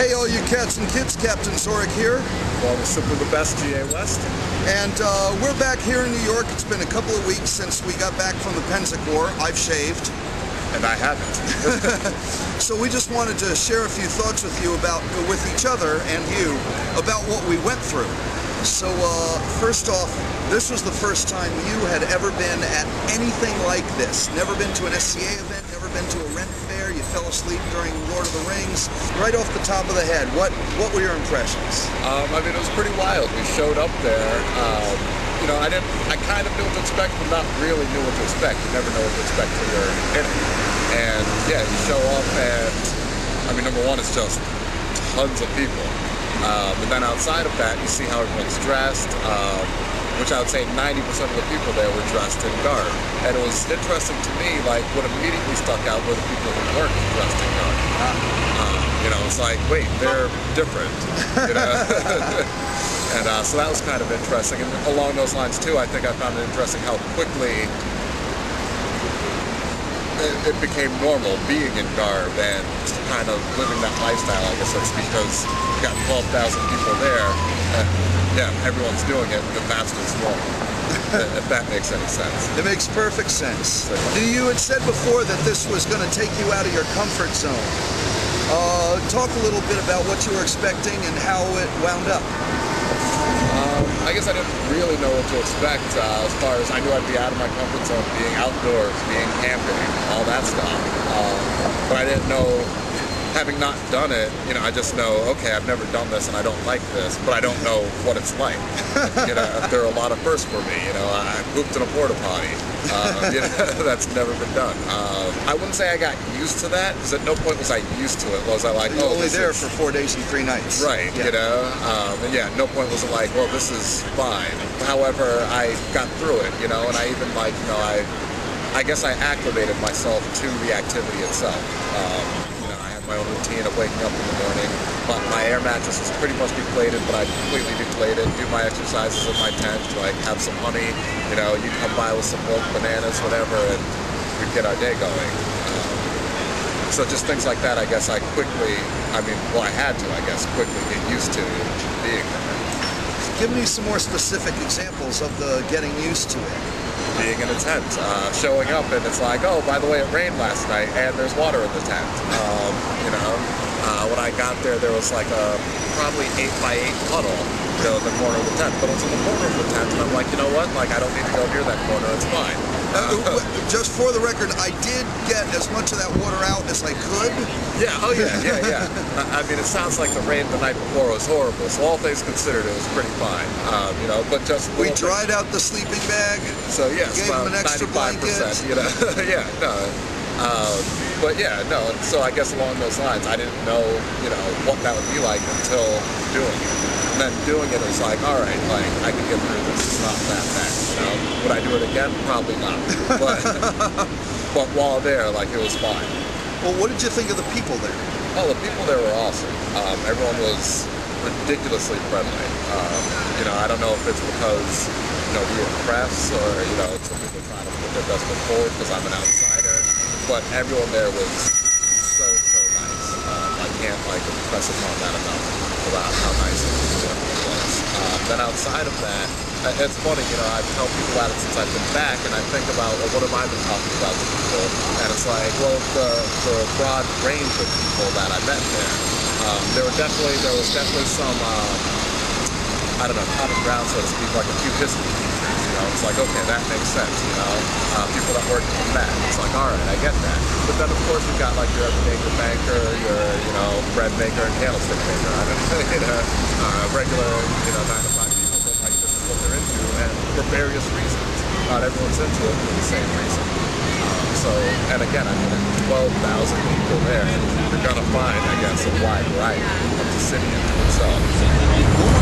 Hey all you cats and kids, Captain Zorikh here. Well, we're simply the best, GA West. And we're back here in New York. It's been a couple of weeks since we got back from the Pennsic War. I've shaved. And I haven't. So we just wanted to share a few thoughts with you with each other and you, about what we went through. So first off, this was the first time you had ever been at anything like this. Never been to an SCA event, never been to a rent fair, you fell asleep during Lord of the Rings. Right off the top of the head, what were your impressions? I mean, it was pretty wild. We showed up there. You know, I kind of knew what to expect, but not really knew what to expect. You never know what to expect till you're in it. And yeah, you show up and, I mean, number one, it's just tons of people. And then outside of that, you see how everyone's dressed, which I would say 90% of the people there were dressed in garb. And it was interesting to me, like, what immediately stuck out were the people who weren't dressed in garb. You know, it's like, wait, they're different, you know? And so that was kind of interesting. And along those lines, too, I think I found it interesting how quickly it became normal being in garb and kind of living that lifestyle, I guess that's because you got 12,000 people there, and yeah, everyone's doing it, and that's what's normal, if that makes any sense. It makes perfect sense. You had said before that this was going to take you out of your comfort zone. Talk a little bit about what you were expecting and how it wound up. I guess I didn't really know what to expect as far as I knew I'd be out of my comfort zone, being outdoors, being camping, all that stuff. But I didn't know, having not done it, you know, I just know, okay, I've never done this and I don't like this, but I don't know what it's like. You know, there are a lot of firsts for me. You know, I pooped in a porta potty. You know, that's never been done. I wouldn't say I got used to that, because at no point was I used to it. Was I like, oh, only there for 4 days and 3 nights. Right, yeah. You know, and yeah, no point was it like, well, this is fine. However, I got through it, you know, and I even like, you know, I guess I acclimated myself to the activity itself. You know, I had my own routine of waking up in the morning, but my air mattress was pretty much deflated, but I completely deflated, do my exercises in my tent, like have some honey, you know, you come by with some milk, bananas, whatever, and we'd get our day going. So just things like that, I guess I quickly, I had to, I guess, quickly get used to being there. Give me some more specific examples of the getting used to it. Being in a tent, showing up, and it's like, oh, by the way, it rained last night, and there's water in the tent. You know, when I got there, there was like a probably 8x8 puddle, you know, in the corner of the tent. But it was in the corner of the tent, and I'm like, you know what? Like, I don't need to go near that corner. It's fine. Just for the record, I did get as much of that water out as I could. Yeah. Oh yeah. I mean, it sounds like the rain the night before was horrible. So all things considered, it was pretty fine. You know, but just we dried out the sleeping bag. So yes, gave him an extra 95%. blanket. You know, yeah, no. But yeah, no. So I guess along those lines, I didn't know, you know, what that would be like until doing it. And then doing it was like, all right, like I can get through this. It's not that bad. You know, would I do it again? Probably not. But while there, like it was fine. Well, what did you think of the people there? Oh, the people there were awesome. Everyone was ridiculously friendly. You know, I don't know if it's because, you know, we were press or, you know, some people trying to put their best foot forward because I'm an outsider. But everyone there was so nice. I can't like impress upon that enough about how nice it was. Then outside of that, it's funny, you know, I tell people about it since I've been back, and I think about, well, what have I been talking about to people? And it's like, well, the broad range of people that I met there. There was definitely some, I don't know, common ground, so to speak, like a few history teachers, you know. It's like, okay, that makes sense, you know. People that work in that, it's like, all right, I get that. But then, of course, you've got, like, your everyday banker, your, you know, bread maker and candlestick maker. I don't know, you know, regular, you know, 9-to-5 people, but, like, this is what they're into, and for various reasons. Not everyone's into it for the same reason. So, and again, I mean, 12,000 people there, you're gonna find, I guess, a wide variety of the city into itself.